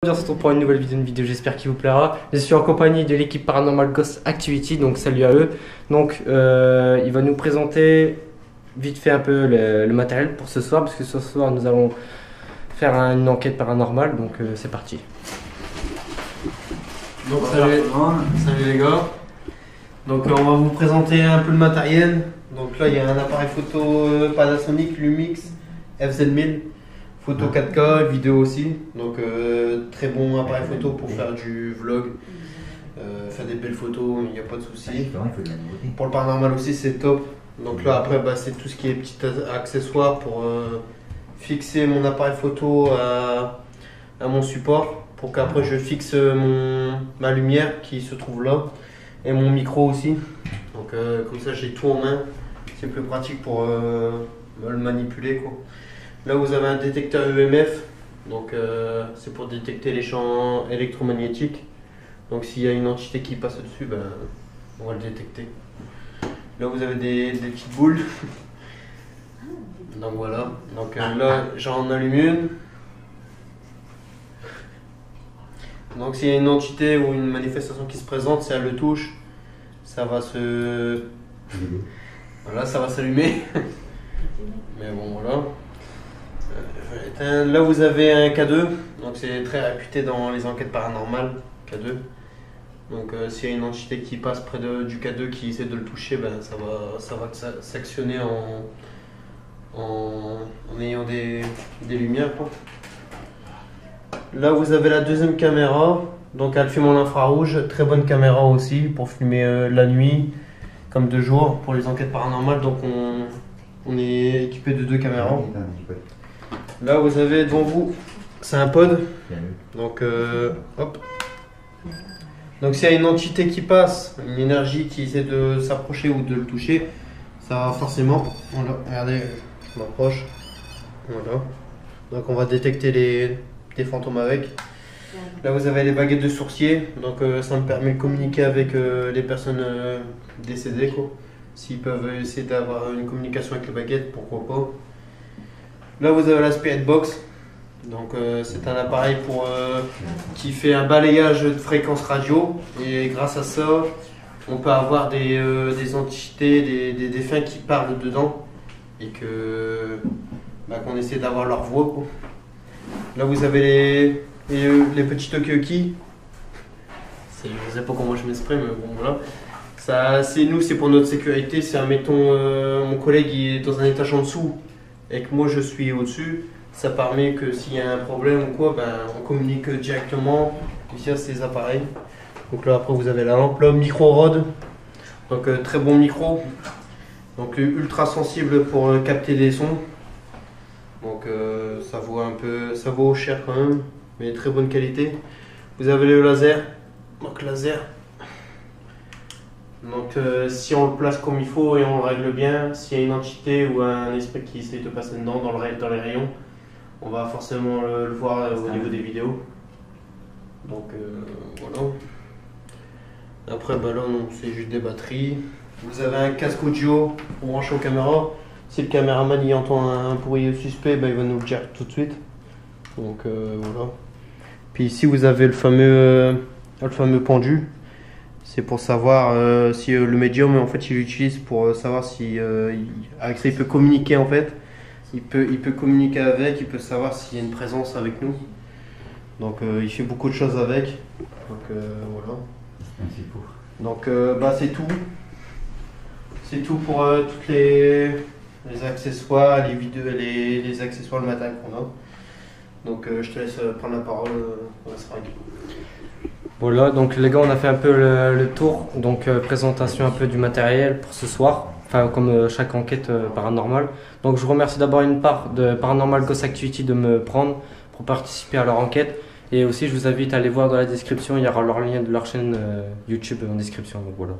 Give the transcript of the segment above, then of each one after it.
On se retrouve pour une nouvelle vidéo, j'espère qu'il vous plaira. Je suis en compagnie de l'équipe Paranormal Ghost Activity, donc salut à eux. Donc il va nous présenter vite fait un peu le matériel pour ce soir, parce que ce soir nous allons faire une enquête paranormale, donc c'est parti. Donc salut les gars. Donc on va vous présenter un peu le matériel. Donc là il y a un appareil photo Panasonic Lumix FZ1000. Photo 4K, vidéo aussi, donc très bon appareil photo pour faire du vlog, faire des belles photos, il n'y a pas de souci. Pour le paranormal aussi c'est top. Donc là après c'est tout ce qui est petits accessoires pour fixer mon appareil photo à mon support, pour qu'après je fixe ma lumière qui se trouve là, et mon micro aussi. Donc comme ça j'ai tout en main, c'est plus pratique pour le manipuler quoi. Là vous avez un détecteur EMF, donc c'est pour détecter les champs électromagnétiques. Donc s'il y a une entité qui passe dessus, on va le détecter. Là vous avez des petites boules. Donc voilà, donc là j'en allume une. Donc s'il y a une entité ou une manifestation qui se présente, si elle le touche, ça va se... Voilà, ça va s'allumer. Mais bon voilà. Là vous avez un K2, donc c'est très réputé dans les enquêtes paranormales, K2. Donc s'il y a une entité qui passe près du K2 qui essaie de le toucher, ça va s'actionner en ayant des lumières quoi. Là vous avez la deuxième caméra, donc elle filme en infrarouge, très bonne caméra aussi pour filmer la nuit comme de jour pour les enquêtes paranormales. Donc on est équipé de deux caméras. Là vous avez devant vous, c'est un pod, donc hop. Donc s'il y a une entité qui passe, une énergie qui essaie de s'approcher ou de le toucher, ça va forcément, voilà, regardez, je m'approche, voilà. Donc on va détecter des fantômes avec. Là vous avez les baguettes de sourcier, donc ça me permet de communiquer avec les personnes décédées quoi. S'ils peuvent essayer d'avoir une communication avec les baguettes, pourquoi pas. Là vous avez la Spirit Box, donc c'est un appareil qui fait un balayage de fréquences radio, et grâce à ça on peut avoir des entités, des défunts qui parlent dedans, et qu'on essaie d'avoir leur voix quoi. Là vous avez les petits toki-oki, je ne sais pas comment je m'exprime, mais bon voilà. Ça, c'est pour notre sécurité. C'est admettons mon collègue il est dans un étage en dessous et que moi je suis au-dessus, ça permet que s'il y a un problème ou quoi, on communique directement via ces appareils. Donc là après vous avez la lampe, là, micro Rode, donc très bon micro, donc ultra sensible pour capter des sons. Donc ça vaut cher quand même, mais très bonne qualité. Vous avez le laser, donc laser. Donc si on le place comme il faut et on le règle bien, s'il y a une entité ou un esprit qui essaie de passer dedans dans les rayons, on va forcément le voir au niveau des vidéos. Donc voilà. Après là non, c'est juste des batteries. Vous avez un casque audio pour brancher aux caméras. Si le caméraman y entend un bruit suspect, il va nous le dire tout de suite. Donc voilà. Puis ici vous avez le fameux pendu. C'est pour savoir si le médium en fait il l'utilise pour savoir si avec ça il peut communiquer en fait. Il peut communiquer avec, il peut savoir s'il y a une présence avec nous. Donc il fait beaucoup de choses avec. Donc voilà. Donc c'est tout. C'est tout pour toutes les accessoires, les vidéos, les accessoires, le matériel qu'on a. Donc je te laisse prendre la parole, on sera avec. Voilà, donc les gars, on a fait un peu le tour, donc présentation un peu du matériel pour ce soir, enfin comme chaque enquête paranormale. Donc je vous remercie d'abord une part de Paranormal Ghost Activity de me prendre pour participer à leur enquête, et aussi je vous invite à aller voir dans la description, il y aura leur lien de leur chaîne YouTube en description. Donc voilà.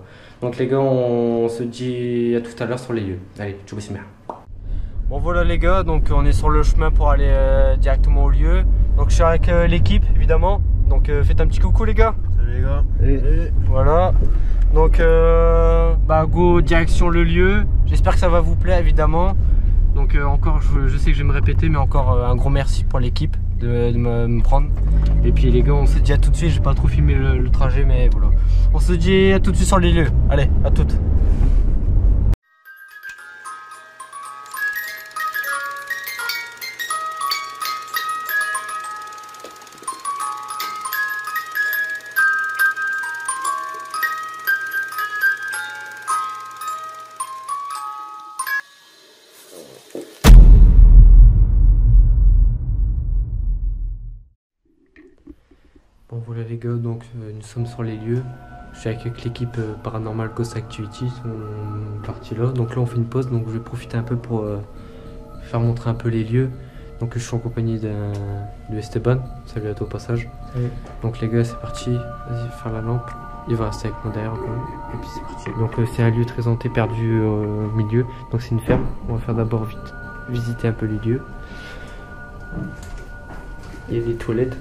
Donc les gars, on se dit à tout à l'heure sur les lieux. Allez, ciao, bisous. Bon voilà les gars, donc on est sur le chemin pour aller directement au lieu. Donc je suis avec l'équipe évidemment. Donc faites un petit coucou les gars. Salut les gars. Et voilà. Donc go direction le lieu. J'espère que ça va vous plaire évidemment. Donc encore je sais que je vais me répéter, mais encore un gros merci pour l'équipe de me prendre. Et puis les gars, on se dit à tout de suite. J'ai pas trop filmé le trajet, mais voilà. On se dit à tout de suite sur les lieux. Allez, à toutes. Bon voilà les gars, donc nous sommes sur les lieux. Je suis avec l'équipe Paranormal Ghost Activity, on est parti là. Donc là on fait une pause, donc je vais profiter un peu pour faire montrer un peu les lieux. Donc je suis en compagnie de Esteban, salut à toi au passage. Oui. Donc les gars c'est parti, vas-y faire la lampe. Il va rester avec moi derrière encore. Et puis c'est parti. Donc c'est un lieu très hanté, perdu au milieu. Donc c'est une ferme, on va faire d'abord vite visiter un peu les lieux. Il y a des toilettes.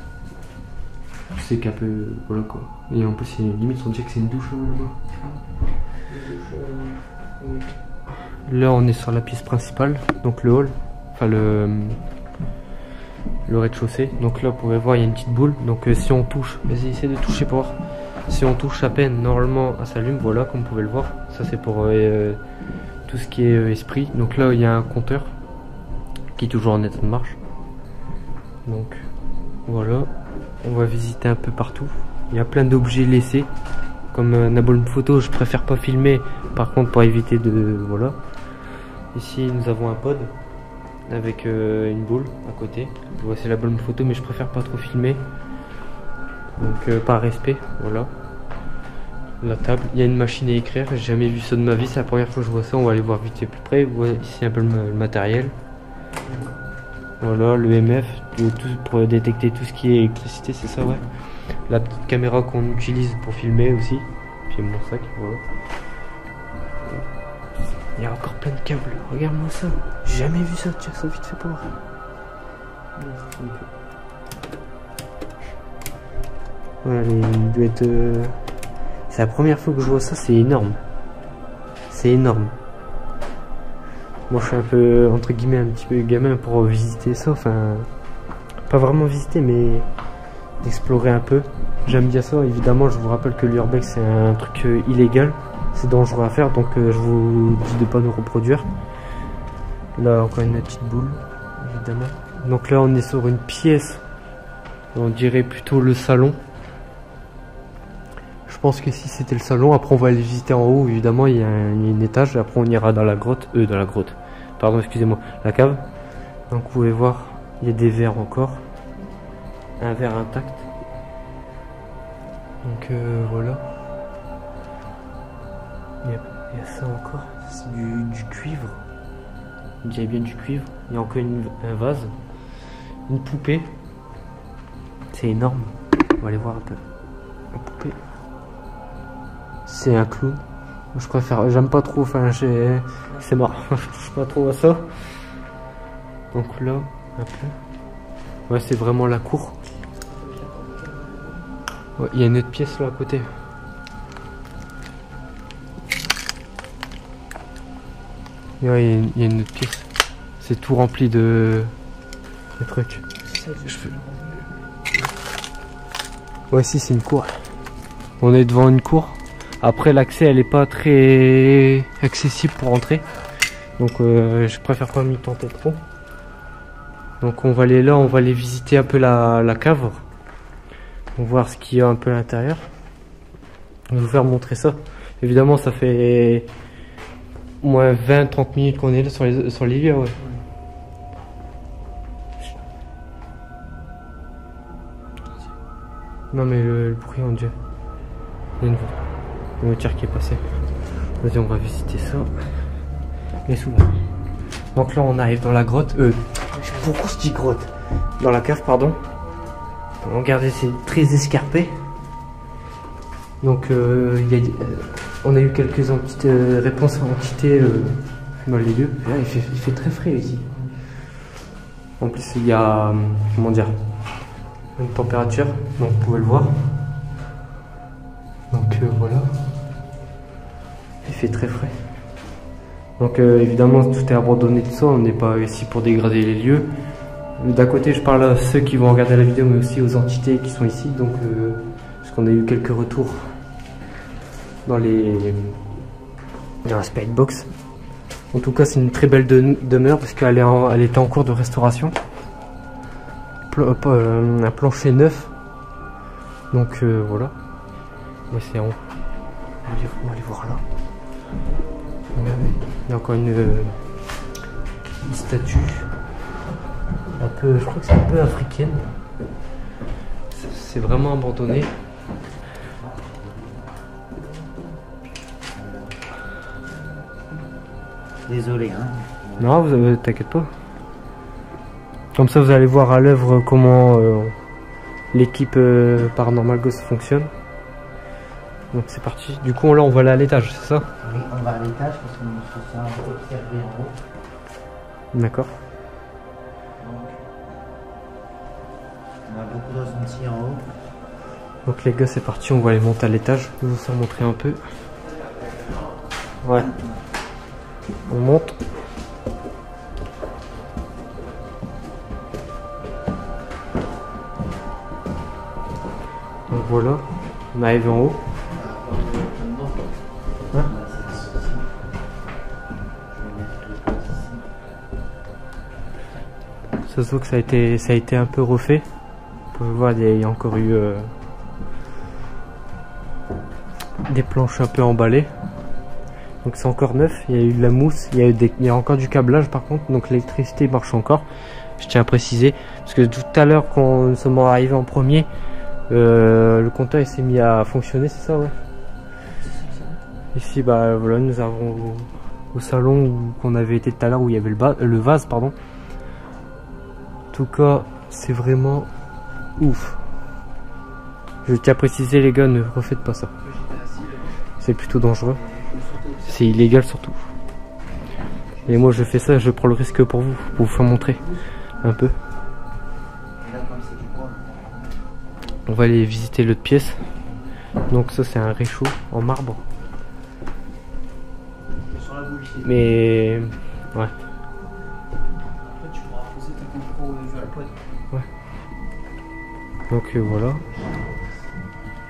C'est qu'un peu. Voilà quoi. Et en plus, limite, on dirait que c'est une douche là-bas. Là, on est sur la pièce principale, donc le hall. Enfin, le rez-de-chaussée. Donc là, vous pouvez voir, il y a une petite boule. Donc si on touche, vas-y, essaie de toucher pour voir. Si on touche à peine, normalement, elle s'allume. Voilà, comme vous pouvez le voir. Ça, c'est pour tout ce qui est esprit. Donc là, il y a un compteur qui est toujours en état de marche. Donc voilà. On va visiter un peu partout. Il y a plein d'objets laissés. Comme un album photo, je préfère pas filmer. Par contre, pour éviter de... Voilà. Ici, nous avons un pod. Avec une boule à côté. Voici l'album photo, mais je préfère pas trop filmer. Donc, par respect. Voilà. La table. Il y a une machine à écrire. J'ai jamais vu ça de ma vie. C'est la première fois que je vois ça. On va aller voir vite et plus près. Voilà, ici un peu le matériel. Voilà, le MF, pour détecter tout ce qui est électricité, c'est ça, ouais. La petite caméra qu'on utilise pour filmer aussi. Puis mon sac, voilà. Il y a encore plein de câbles, regarde-moi ça. J'ai jamais vu ça, tiens ça vite fait pour voir. Voilà, il doit être... C'est la première fois que je vois ça, c'est énorme. C'est énorme. Moi je suis un peu, entre guillemets, un petit peu gamin pour visiter ça, enfin, pas vraiment visiter, mais d'explorer un peu. J'aime bien ça, évidemment, je vous rappelle que l'urbex c'est un truc illégal, c'est dangereux à faire, donc je vous dis de pas nous reproduire. Là encore une petite boule, évidemment. Donc là on est sur une pièce, on dirait plutôt le salon. Je pense que si c'était le salon, après on va aller visiter en haut, évidemment il y a un étage, après on ira dans la grotte, pardon excusez-moi, la cave. Donc vous pouvez voir, il y a des verres encore, un verre intact. Donc voilà, il y a ça encore, c'est du cuivre, on dirait bien du cuivre. Il y a encore un vase, une poupée, c'est énorme, on va aller voir un peu, la poupée. C'est un clown. Je préfère, j'aime pas trop, enfin c'est marrant, je touche pas trop à ça. Donc là, un peu. Ouais, c'est vraiment la cour. Ouais, il y a une autre pièce là à côté. Ouais, il y a une autre pièce. C'est tout rempli de trucs. Ouais, si, c'est une cour. On est devant une cour. Après l'accès elle est pas très accessible pour entrer. Donc je préfère pas m'y tenter trop. Donc on va aller là, on va aller visiter un peu la cave. On va voir ce qu'il y a un peu à l'intérieur. Je vais vous faire montrer ça. Évidemment ça fait au moins 20-30 minutes qu'on est là sur les lieux, ouais. Non mais le bruit on dirait. Il y a une voiture qui est passée. Vas-y on va visiter ça. Les sous là. Donc là on arrive dans la grotte. Pourquoi je dis grotte? Dans la cave pardon. Regardez c'est très escarpé. Donc on a eu quelques réponses à entités dans les lieux. Là, il fait très frais ici. En plus il y a comment dire, une température, donc vous pouvez le voir. Donc voilà. Il fait très frais. Donc évidemment tout est abandonné de ça, on n'est pas ici pour dégrader les lieux. D'un côté, je parle à ceux qui vont regarder la vidéo, mais aussi aux entités qui sont ici. Donc, parce qu'on a eu quelques retours dans la Spirit Box. En tout cas, c'est une très belle demeure parce qu'elle elle était en cours de restauration. Un plancher neuf. Donc voilà. Ouais, c'est en haut. On va aller voir là. Regardez, il y a encore une statue. Un peu, je crois que c'est un peu africaine. C'est vraiment abandonné. Désolé, hein. Non, t'inquiète pas. Comme ça, vous allez voir à l'œuvre comment l'équipe Paranormal Ghost fonctionne. Donc c'est parti. Du coup, là, on va aller à l'étage, c'est ça? Oui, on va à l'étage parce qu'on se sent observé en haut. D'accord. On a beaucoup de ressentis en haut. Donc les gars, c'est parti, on va aller monter à l'étage. Je vais vous en montrer un peu. Ouais. On monte. Donc voilà, on arrive en haut. Hein? Ça se voit que ça a été un peu refait. Vous pouvez voir, il y a encore eu des planches un peu emballées. Donc c'est encore neuf, il y a eu de la mousse, il y a encore du câblage par contre, donc l'électricité marche encore. Je tiens à préciser, parce que tout à l'heure quand nous sommes arrivés en premier, le compteur il s'est mis à fonctionner, c'est ça, ouais. Ici, bah voilà, nous avons au salon où qu'on avait été tout à l'heure, où il y avait le vase, pardon. En tout cas, c'est vraiment ouf. Je tiens à préciser, les gars, ne refaites pas ça. C'est plutôt dangereux. C'est illégal surtout. Et moi, je fais ça, je prends le risque pour vous faire montrer un peu. On va aller visiter l'autre pièce. Donc ça, c'est un réchaud en marbre. Mais ouais. Ouais. Donc voilà.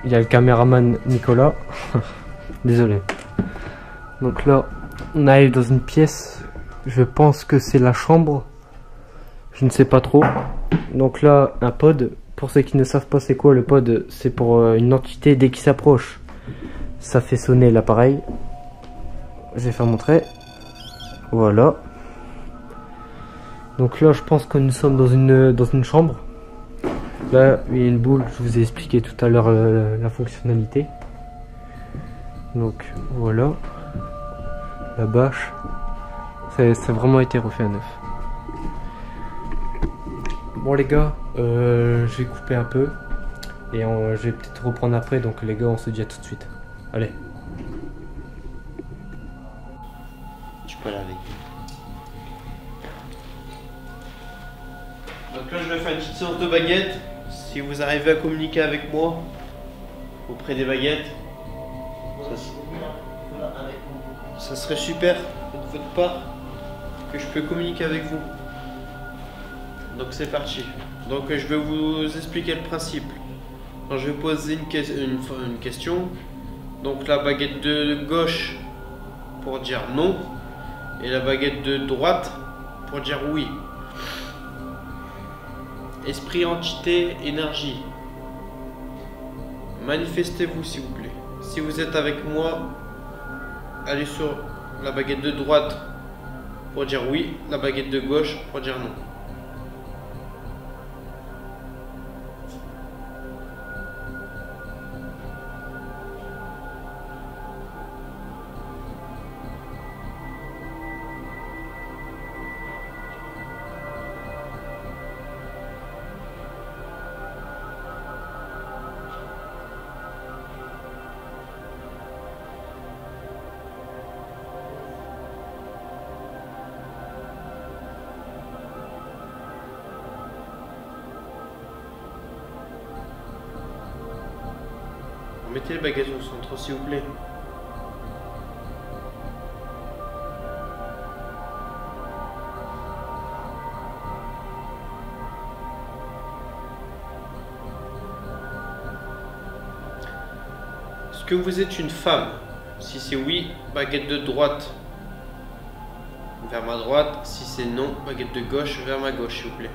Il y a le caméraman Nicolas. Désolé. Donc là, on arrive dans une pièce. Je pense que c'est la chambre. Je ne sais pas trop. Donc là, un pod. Pour ceux qui ne savent pas c'est quoi le pod, c'est pour une entité dès qu'il s'approche. Ça fait sonner l'appareil. Je vais faire montrer. Voilà. Donc là, je pense que nous sommes dans une chambre. Là, il y a une boule. Je vous ai expliqué tout à l'heure la fonctionnalité. Donc voilà. La bâche. Ça a vraiment été refait à neuf. Bon les gars, je vais couper un peu. Et je vais peut-être reprendre après. Donc les gars, on se dit à tout de suite. Allez. Tu peux laver. Donc là, je vais faire une petite séance de baguettes. Si vous arrivez à communiquer avec moi auprès des baguettes, ça serait super de votre part que je peux communiquer avec vous. Donc c'est parti. Donc je vais vous expliquer le principe. Donc, je vais poser une question. Donc la baguette de gauche pour dire non et la baguette de droite pour dire oui. Esprit, entité, énergie. Manifestez-vous s'il vous plaît. Si vous êtes avec moi, allez sur la baguette de droite pour dire oui, la baguette de gauche pour dire non. Mettez les baguettes au centre s'il vous plaît. que vous êtes une femme? Si c'est oui, baguette de droite vers ma droite. Si c'est non, baguette de gauche vers ma gauche, s'il vous plaît.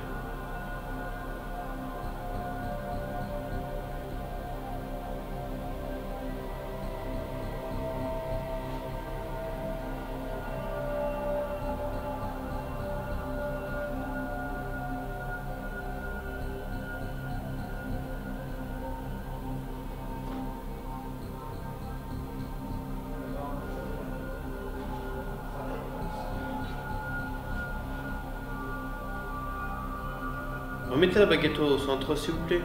Remettez la baguette au centre, s'il vous plaît.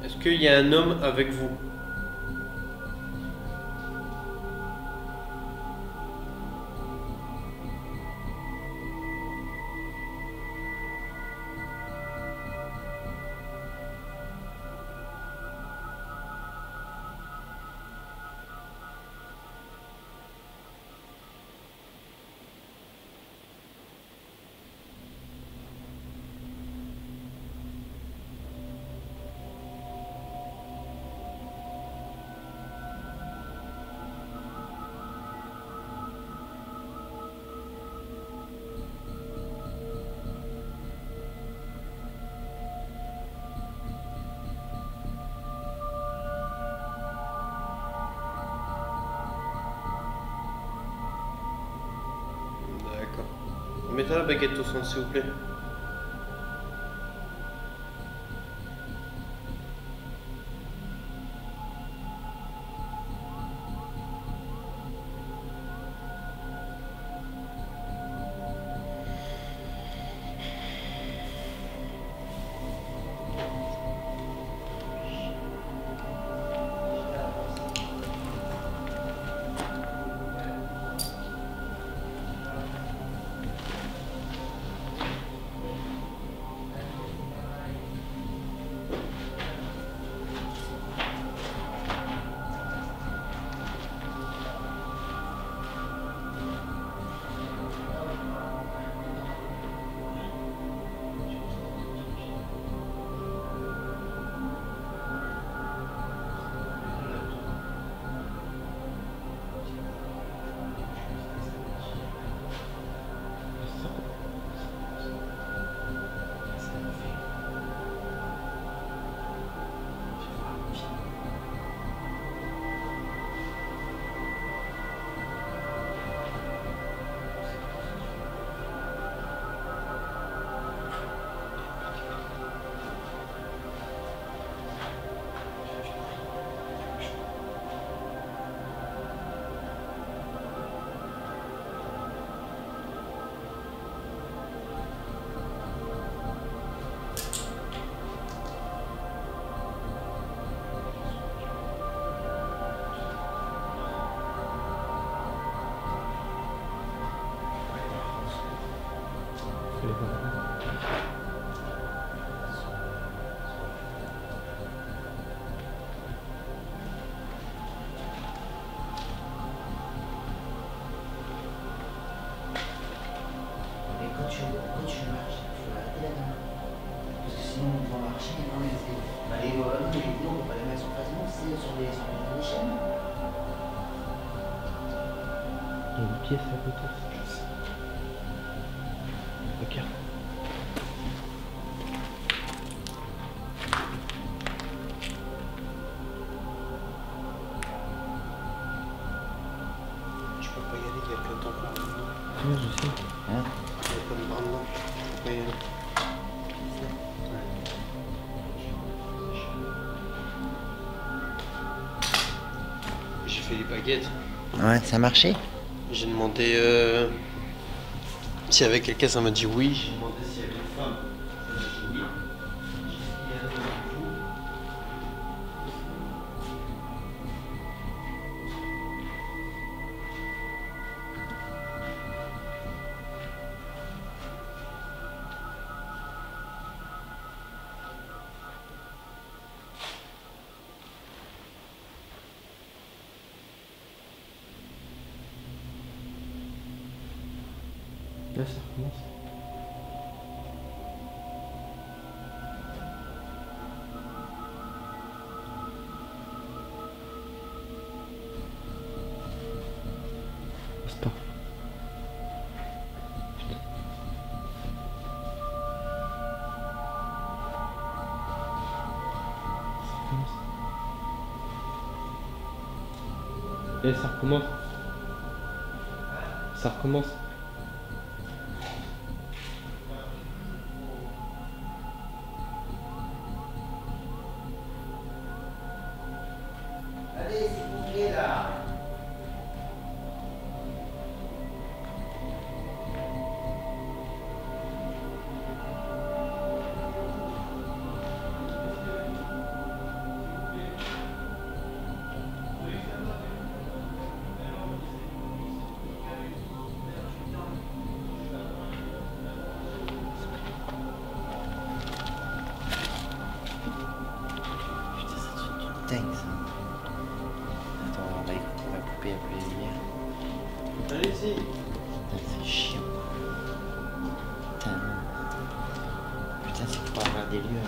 Est-ce qu'il y a un homme avec vous? D'accord. Remettez la baguette au centre, s'il vous plaît. Quand tu marches, il faut arrêter la main. Parce que sinon, on va marcher, on les fait. Bah, les non, les vidéos, on ne peut pas les mettre sur Facebook, c'est sur les chaînes. Il y a une pièce à côté. Ok. Je peux pas y aller, il y a plein de temps pour moi. Ouais, je sais. Hein? Il y a plein de bras dedans. Je peux pas y aller. J'ai fait les baguettes. Ouais, ça a marché? J'ai demandé s'il y avait quelqu'un, ça m'a dit oui. J'ai demandé s'il y avait une femme, ça m'a dit oui. J'ai dit il y a un homme avec vous. Là, ça recommence. Stop. Putain. Ça recommence. Et ça recommence. Ça recommence. Allez, s'il vous plaît, là. Putain, ça truc de dingue, ça. Attends, on va couper un peu les lumières. Allez-y. Putain, c'est chiant. Putain, non. Putain, c'est pour avoir des lieux.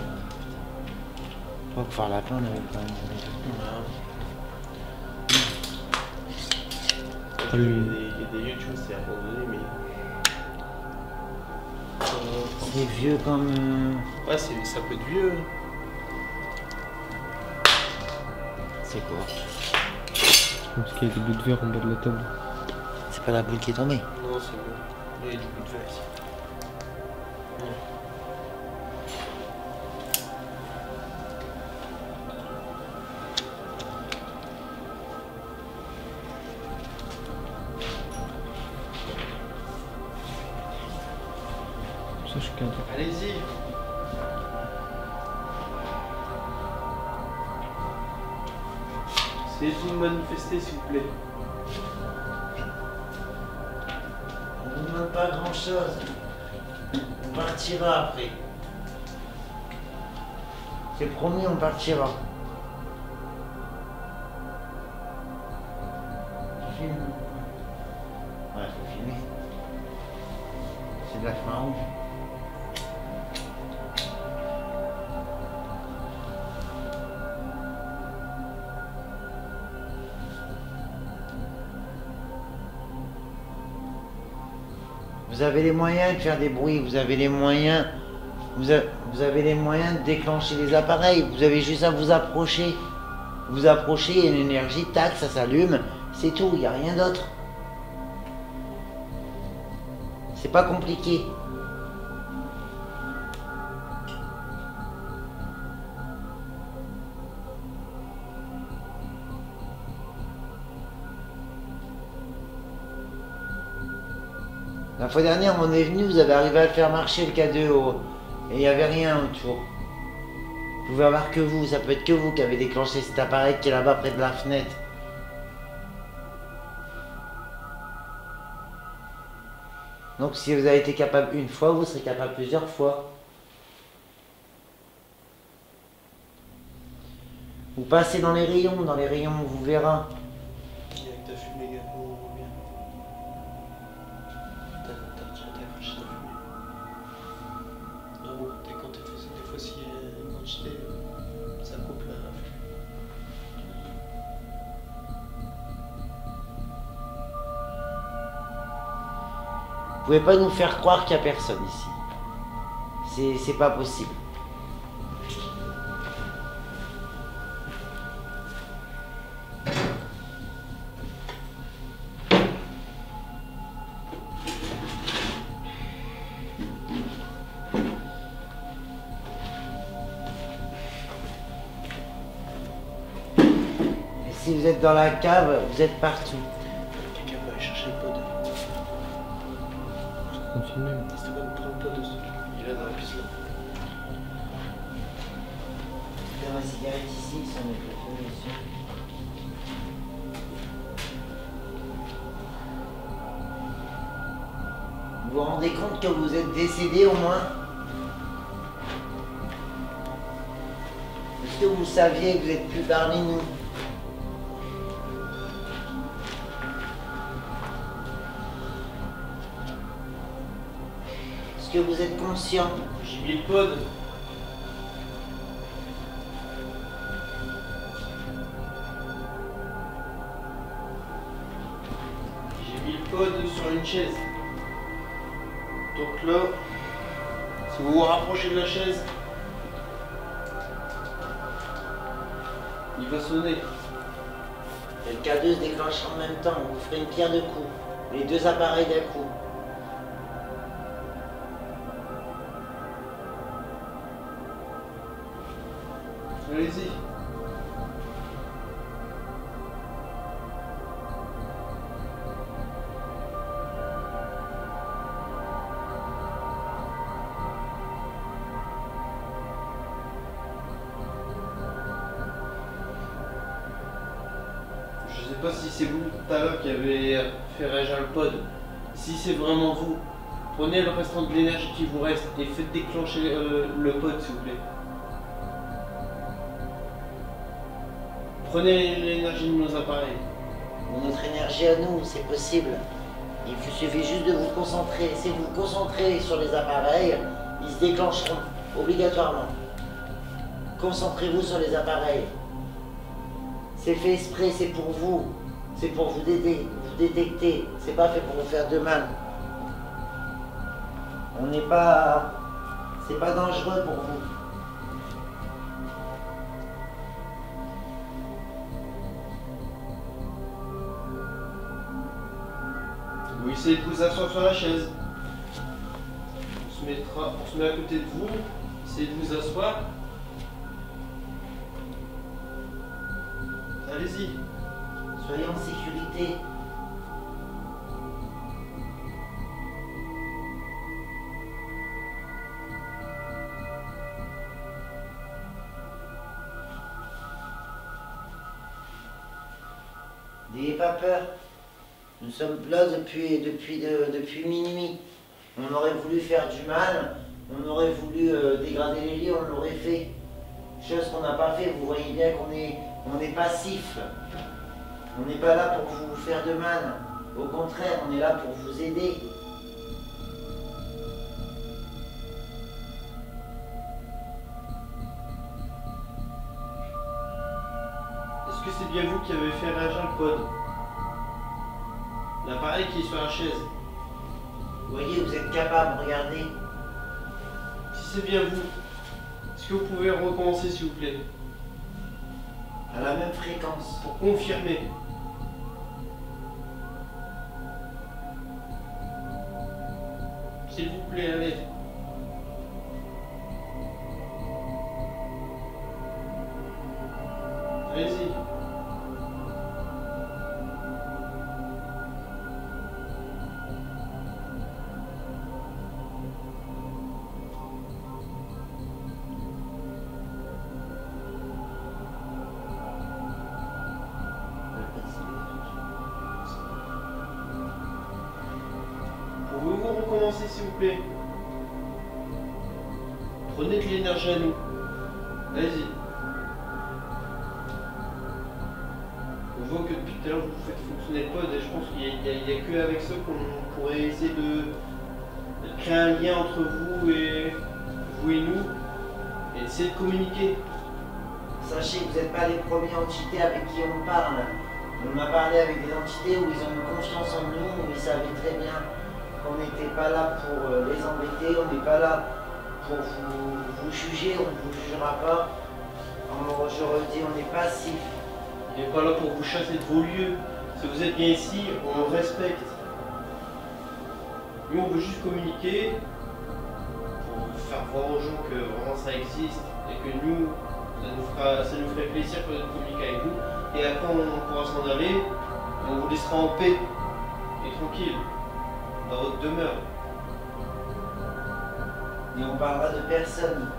Putain. Pour faire la plan, on avait pas Il y a des lieux, tu vois, c'est abandonné, mais. C'est vieux comme. Ouais, ça peut être vieux. C'est quoi? Parce qu'il y a des bouts de verre en bas de la table. C'est pas la boule qui est tombée. Non, c'est bon. Il y a du bout de verre ici. Ça, je cadre. Allez-y. Essayez de vous manifester, s'il vous plaît. On ne demande pas grand chose. On partira après. C'est promis, on partira. Filme. Ouais, faut filmer. C'est de la fin rouge. Vous avez les moyens de faire des bruits, vous avez les moyens, vous avez les moyens de déclencher les appareils, vous avez juste à vous approcher. Vous approchez et l'énergie, tac, ça s'allume, c'est tout, il n'y a rien d'autre. C'est pas compliqué. La fois dernière, on est venu, vous avez arrivé à le faire marcher le K2O. Et il n'y avait rien autour. Vous pouvez avoir que vous, ça peut être que vous qui avez déclenché cet appareil qui est là-bas près de la fenêtre. Donc si vous avez été capable une fois, vous serez capable plusieurs fois. Vous passez dans les rayons, on vous verra. Il y a que ta fumée également, on revient. T'as accroché ta fumée. Ah bon, quand t'es fait ça, des fois, s'il y a une quantité, ça coupe la fumée. Vous pouvez pas nous faire croire qu'il n'y a personne ici. C'est pas possible. Et si vous êtes dans la cave, vous êtes partout. Quelqu'un va aller chercher le pot de. Continue. Esteban, prends le pot de ce truc. Il est là dans la piste là. Faire ma cigarette ici, si on est plutôt ici. Vous vous rendez compte que vous êtes décédé au moins? Est-ce que vous saviez que vous n'êtes plus parmi nous? que vous êtes conscient? J'ai mis le pod. J'ai mis le pod sur une chaise. Donc là, si vous vous rapprochez de la chaise, il va sonner. Et le K2 se déclenche en même temps, vous ferez une pierre de coups. Les deux appareils d'un coup. Allez-y. Je sais pas si c'est vous tout à l'heure qui avez fait réagir le pod. Si c'est vraiment vous, prenez le restant de l'énergie qui vous reste et faites déclencher le pod s'il vous plaît. Prenez l'énergie de nos appareils. Notre énergie à nous, c'est possible. Il vous suffit juste de vous concentrer. Si vous vous concentrez sur les appareils, ils se déclencheront, obligatoirement. Concentrez-vous sur les appareils. C'est fait exprès, c'est pour vous. C'est pour vous aider, vous détecter. C'est pas fait pour vous faire de mal. On n'est pas... C'est pas dangereux pour vous. Vous essayez de vous asseoir sur la chaise. On se met à côté de vous. Essayez de vous asseoir. Allez-y. Soyez en sécurité. N'ayez pas peur. Nous sommes là depuis minuit. On aurait voulu faire du mal, on aurait voulu dégrader les lieux, on l'aurait fait. Chose qu'on n'a pas fait, vous voyez bien qu'on est passif. On n'est pas là pour vous faire de mal. Au contraire, on est là pour vous aider. Est-ce que c'est bien vous qui avez fait réagir le pod? L'appareil qui est sur la chaise. Vous voyez, vous êtes capable, regardez. Si c'est bien vous, est-ce que vous pouvez recommencer s'il vous plaît? À la même fréquence. Pour confirmer. S'il vous plaît, allez. Allez-y. Pouvez-vous recommencer s'il vous plaît? Prenez de l'énergie à nous. Allez-y. On voit que depuis tout à l'heure vous faites fonctionner le pod et je pense qu'il n'y a que avec ça qu'on pourrait essayer de créer un lien entre vous et nous et essayer de communiquer. Sachez que vous n'êtes pas les premières entités avec qui on parle. On a parlé avec des entités où ils ont eu confiance en nous, où ils savaient très bien qu'on n'était pas là pour les embêter, on n'est pas là pour vous juger, on ne vous jugera pas. Je redis, on est passif. On n'est pas là pour vous chasser de vos lieux. Si vous êtes bien ici, on respecte. Nous, on veut juste communiquer pour faire voir aux gens que vraiment ça existe et que nous, ça nous ferait plaisir de communiquer avec vous. Et après, on pourra s'en aller et on vous laissera en paix et tranquille dans votre demeure. Et on parlera de personne.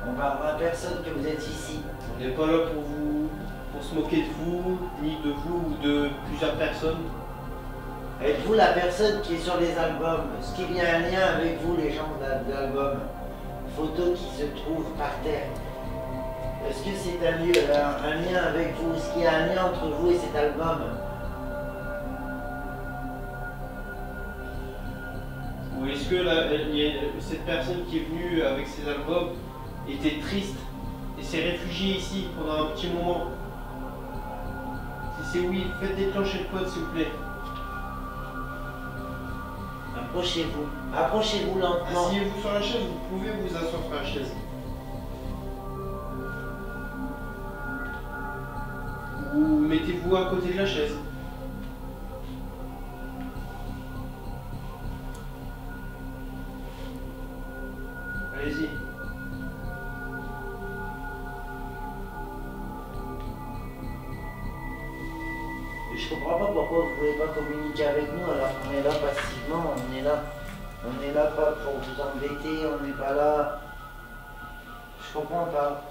On parlera à personne que vous êtes ici. On n'est pas là pour se moquer de vous, ni de vous ou de plusieurs personnes. Êtes-vous la personne qui est sur les albums? Est-ce qu'il y a un lien avec vous, les gens de l'album? Photos qui se trouvent par terre. Est-ce que c'est un lien avec vous? Est-ce qu'il y a un lien entre vous et cet album? Vous est-ce que cette personne qui est venue avec ses albums était triste et s'est réfugiée ici pendant un petit moment? Si c'est oui, faites déclencher le code s'il vous plaît. Approchez-vous. Approchez-vous lentement. Asseyez-vous sur la chaise, vous pouvez vous asseoir sur la chaise. Ou mettez-vous à côté de la chaise. Allez-y. Je comprends pas pourquoi vous voulez pas communiquer avec nous alors qu'on est là passivement, on est là pas pour vous embêter, on n'est pas là. Je comprends pas.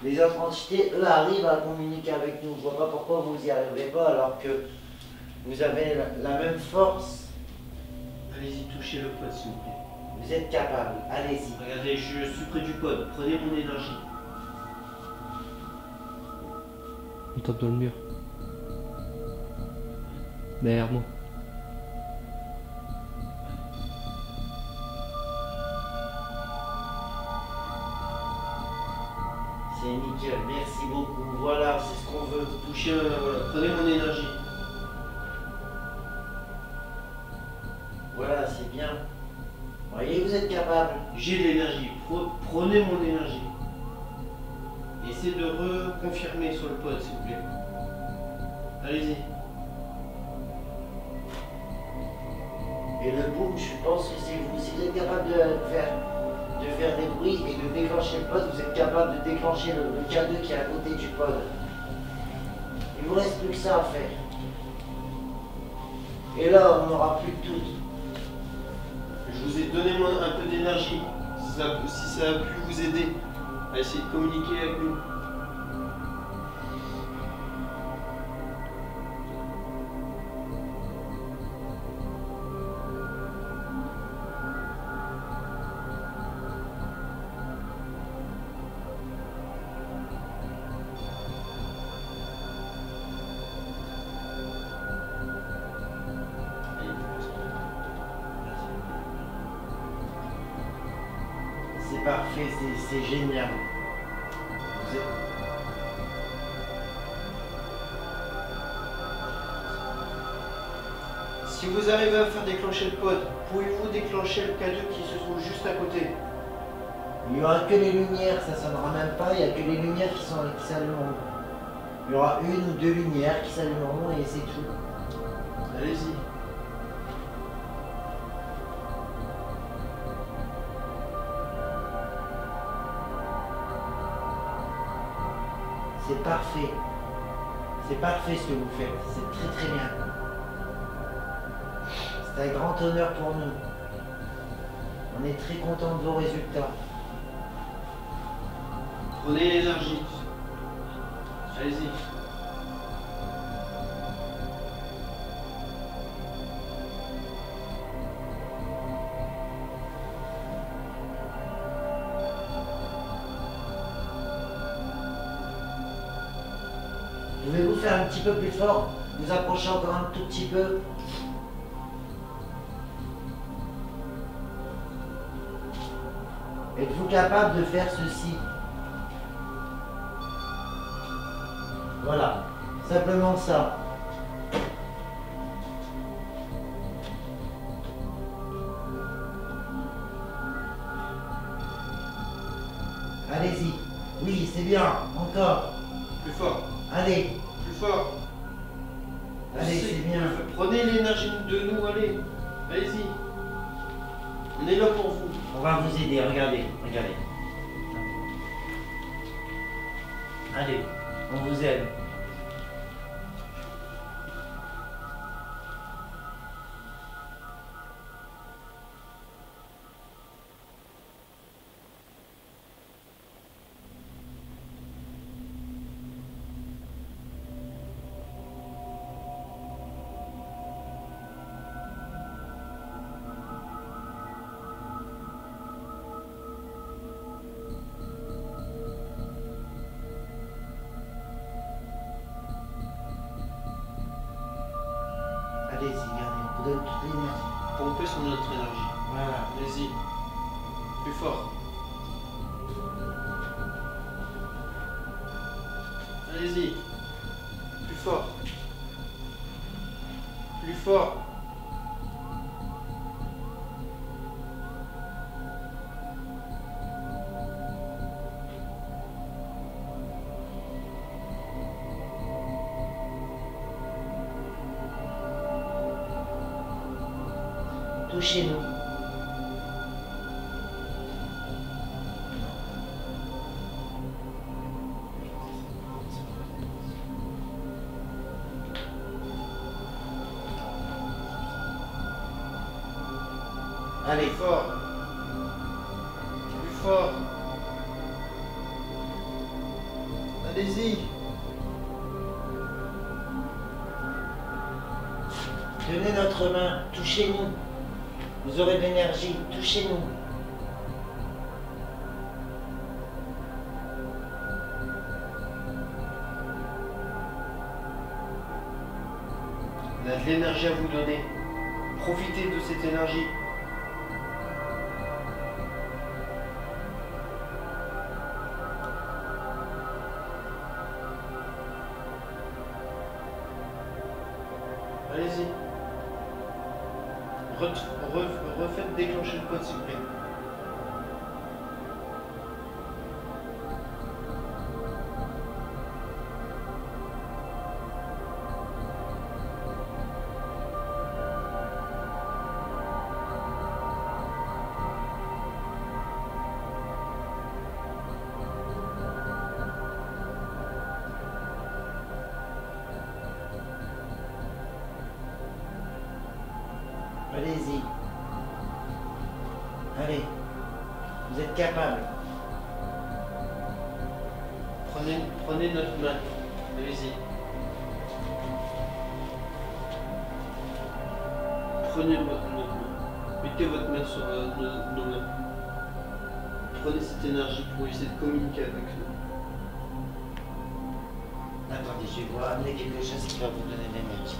Les autres entités, eux, arrivent à communiquer avec nous. Je vois pas pourquoi vous y arriverez pas alors que vous avez la même force. Allez-y, touchez le pod s'il vous plaît. Vous êtes capable, allez-y. Regardez, je suis près du pod. Prenez mon énergie. On tape dans le mur. Derrière moi. C'est nickel, merci beaucoup. Voilà, c'est ce qu'on veut. Touchez, voilà. Prenez mon énergie. Voilà, c'est bien. Voyez, vous êtes capable. J'ai de l'énergie. Prenez mon énergie. Essayez de reconfirmer sur le pod s'il vous plaît. Allez-y. Et le boom, je pense que c'est vous. Si vous êtes capable de faire des bruits et de déclencher le pod, vous êtes capable de déclencher le K2 qui est à côté du pod. Il vous reste plus que ça à faire. Et là, on n'aura plus de doute. Je vous ai donné un peu d'énergie. Si ça a pu vous aider à essayer de communiquer avec nous. C'est parfait, c'est génial. Vous êtes... Si vous arrivez à faire déclencher le pod, pouvez-vous déclencher le K2 qui se trouve juste à côté? Il n'y aura que les lumières, ça sonnera même pas, il n'y a que les lumières qui s'allumeront. Il y aura une ou deux lumières qui s'allumeront et c'est tout. Allez-y. C'est parfait. C'est parfait ce que vous faites. C'est très très bien. C'est un grand honneur pour nous. On est très content de vos résultats. Prenez l'énergie. Allez-y. Pouvez-vous faire un petit peu plus fort? Vous approchez encore un tout petit peu. Êtes-vous capable de faire ceci? Voilà, simplement ça. Allez-y. Oui, c'est bien. Encore. Plus fort. Allez. Plus fort. Allez, c'est bien. Prenez l'énergie de nous, allez. Allez-y. On est là pour vous. On va vous aider, regardez, regardez. Allez, on vous aide. Allez-y, regardez, on vous donne toute l'énergie. Pompez sur notre énergie. Voilà, allez-y. Plus fort. Allez-y. Plus fort. Plus fort. Touchez-nous. Allez, Fort. Plus fort. Allez-y. tenez notre main, touchez-nous. Vous aurez de l'énergie, touchez-nous. On a de l'énergie à vous donner. Profitez de cette énergie. Allez-y. Refaites déclencher le code, s'il vous plaît. Allez-y. Allez. Vous êtes capable. Prenez notre main. Allez-y. Prenez notre main. Mettez votre main sur nos mains. Prenez cette énergie pour essayer de communiquer avec nous. Attendez, je vais vous ramener quelque chose qui va vous donner de l'énergie.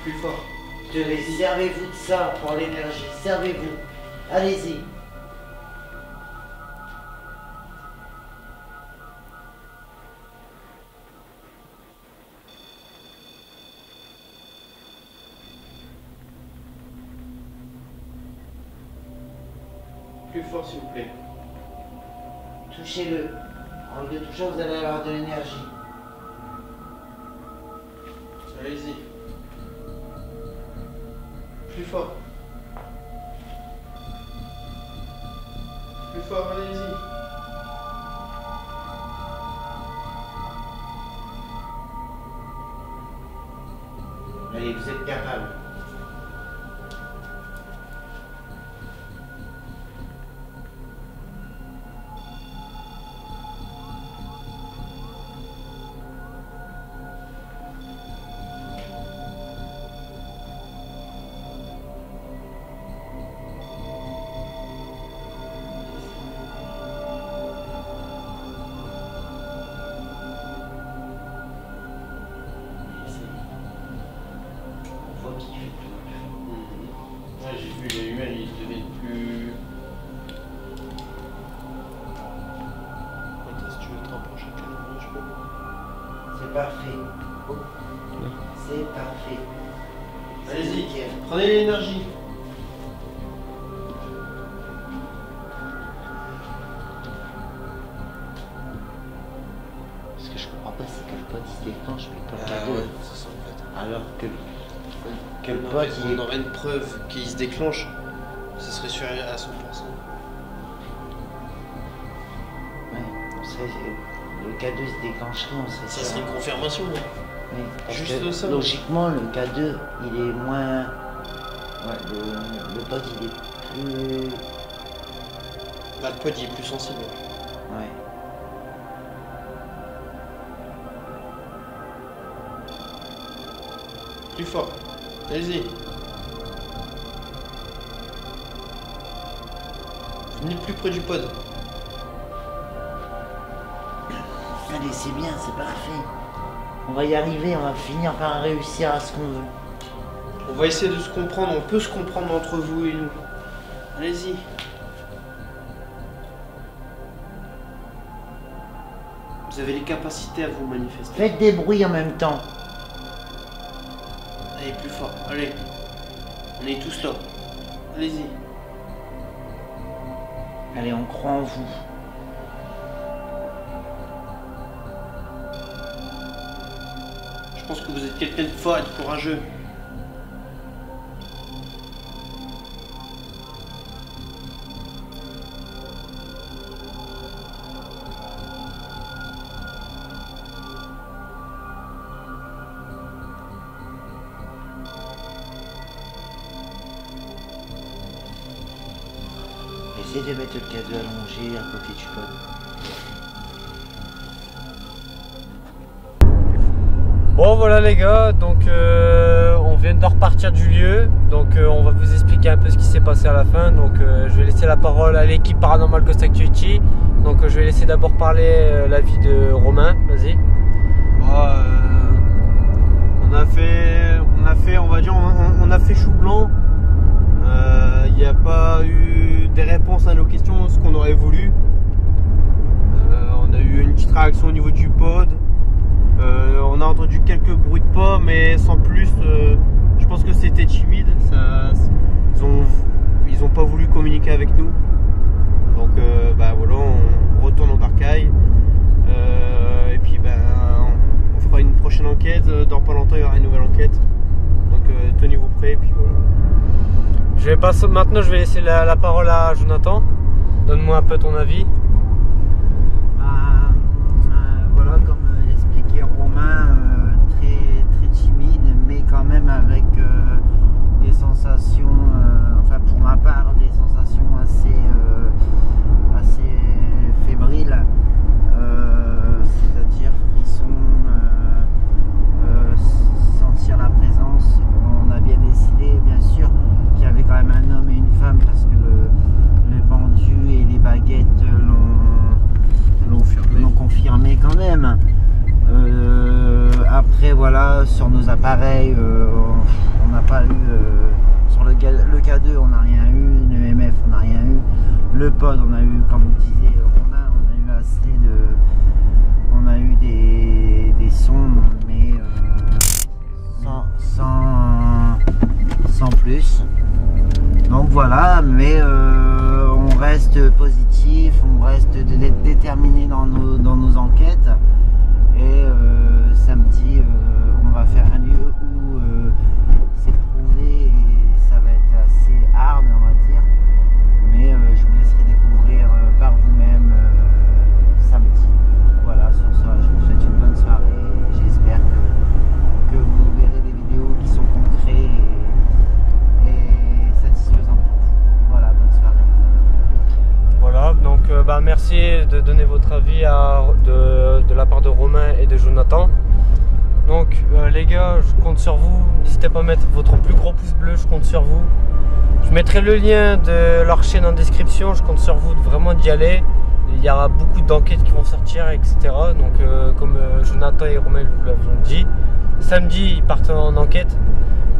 Plus fort. Servez-vous de ça pour l'énergie. Servez-vous. Allez-y. Plus fort, s'il vous plaît. Touchez-le. En le touchant, vous allez avoir de l'énergie. Allez-y. Plus fort. Plus fort, allez-y. Allez, vous êtes capable. On voit qu'il fait tout. Ouais, j'ai vu les lumières, ils deviennent plus. Quand est-ce que tu veux te rapprocher de quel je peux. C'est parfait. C'est parfait. Allez-y, nickel. prenez l'énergie. Ce que je comprends pas, c'est que le pote il se déclenche, mais pas le Ah cadeau. ouais, c'est ça en fait. Alors que le On pote aurait, il on aurait une preuve qu'il se déclenche, ce serait sûr à 100%. Ouais, on serait, le K2 il se déclencherait, on serait Ça sûr. serait une confirmation. Oui, parce juste que, ça. logiquement, le K2 il est moins Ouais, le pod il est plus... Bah, le pod il est plus sensible. Ouais. Plus fort. Allez-y. Venez plus près du pod. Allez, c'est bien, c'est parfait. On va y arriver, on va finir par réussir à ce qu'on veut. On va essayer de se comprendre, on peut se comprendre entre vous et nous. Allez-y. Vous avez les capacités à vous manifester. Faites des bruits en même temps. Allez, plus fort, allez. On est tous là. Allez-y. Allez, on croit en vous. Je pense que vous êtes quelqu'un de fort et de courageux. Essayez de mettre le cadeau allongé à côté du pod. Bon voilà les gars, donc on vient de repartir du lieu, donc on va vous expliquer un peu ce qui s'est passé à la fin. Donc je vais laisser la parole à l'équipe Paranormal Ghost Activity. Donc je vais laisser d'abord parler l'avis de Romain, vas-y. On a fait, on va dire, on a fait chou blanc. Il n'y a pas eu des réponses à nos questions, ce qu'on aurait voulu. On a eu une petite réaction au niveau du pod. On a entendu quelques bruits de pas, mais sans plus. Je pense que c'était timide. Ils ont pas voulu communiquer avec nous. Donc bah voilà, on retourne au barcail. Et puis ben on fera une prochaine enquête. Dans pas longtemps il y aura une nouvelle enquête. Donc tenez-vous prêts. Et puis voilà. Maintenant je vais laisser la parole à Jonathan. Donne-moi un peu ton avis. Voilà, comme expliquait Romain, très timide, mais quand même avec des sensations, enfin pour ma part, des sensations assez fébriles, c'est-à-dire frissons, sentir la présence. On a bien décidé, bien sûr, qu'il y avait quand même un homme et une femme, parce que le pendu et les baguettes l'ont confirmé quand même. Après voilà, sur nos appareils, on n'a pas eu, sur le K2 on n'a rien eu, le MF on n'a rien eu, le pod on a eu, comme disait Romain, on a eu des sons, mais sans plus. Donc voilà, mais on reste positif, on reste déterminé dans nos enquêtes. Et samedi, on va faire un lieu où c'est prouvé et ça va être assez hard, on va dire. Mais je vous laisserai découvrir par vous-même samedi. Voilà, sur ça, je vous souhaite une bonne soirée. J'espère que vous verrez des vidéos qui sont concrètes et satisfaisantes pour vous. Voilà, bonne soirée. Voilà, donc merci de donner votre avis de la part de Romain et de Jonathan. Donc les gars, je compte sur vous. N'hésitez pas à mettre votre plus gros pouce bleu, je compte sur vous. Je mettrai le lien de leur chaîne en description, je compte sur vous de vraiment d'y aller. Il y aura beaucoup d'enquêtes qui vont sortir, etc. Donc comme Jonathan et Romain vous l'avez dit, samedi ils partent en enquête.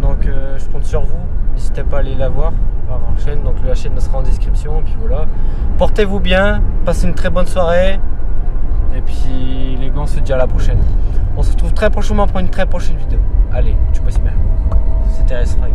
Donc je compte sur vous, n'hésitez pas à aller la voir. Leur chaîne, donc la chaîne sera en description. Et puis voilà, portez-vous bien, passez une très bonne soirée. Et puis les gars, on se dit à la prochaine. On se retrouve très prochainement pour une très prochaine vidéo. Allez, tu bosses bien. C'était S-Frag.